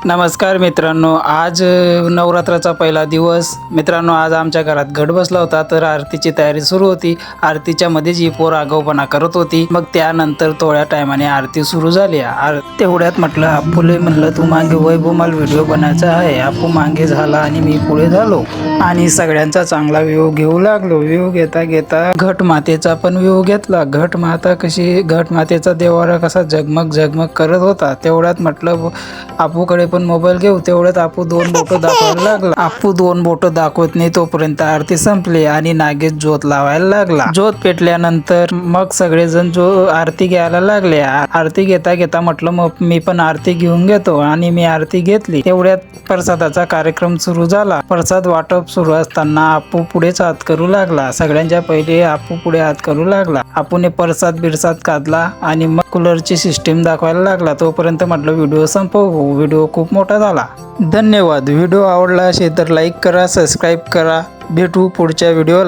नमस्कार मित्रांनो, आज नवरात्राचा पहिला दिवस. मित्रांनो, आज आमच्या घरात घट बसला होता, तर आरतीची तयारी सुरू होती. आरतीच्या मध्येच ही पोर आगाऊपणा करत होती. मग त्यानंतर थोड्या टायमाने आरती सुरू झाली. तेवढ्यात म्हटलं आपूले, म्हणलं तू मागे वैभव, मला व्हिडिओ बनायचा आहे. आपू मागे झाला आणि मी पुढे झालो आणि सगळ्यांचा चांगला व्ह्यू घेऊ लागलो. व्ह्यू घेता घेता घट मातेचा पण व्ह्यू घेतला. घट मातेचा देवारा कसा झगमग झगमग करत होता. तेवढ्यात म्हटलं आपूकडे पण मोबाईल घेऊ. तेवढ्यात आपू दोन बोटं दाखवायला लागला. आपू दोन बोटं दाखवत नाही तोपर्यंत आरती संपली आणि नागेश ज्योत लावायला लागला. ज्योत पेटल्यानंतर मग सगळेजण आरती घ्यायला लागले. आरती घेता घेता म्हटलं मग मी पण आरती घेऊन घेतो आणि मी आरती घेतली. तेवढ्यात प्रसादाचा कार्यक्रम सुरू झाला. प्रसाद वाटप सुरू असताना आपू पुढेच हात करू लागला. सगळ्यांच्या पहिले आपू पुढे हात करू लागला. आपूने प्रसाद काढला आणि मग कूलरची सिस्टीम दाखवायला लागला. तोपर्यंत म्हटलं व्हिडिओ संपवू. व्हिडिओ खूप मोठा झाला. धन्यवाद. व्हिडिओ आवडला असेल तर लाईक करा, सबस्क्राईब करा. भेटू पुढच्या व्हिडिओला.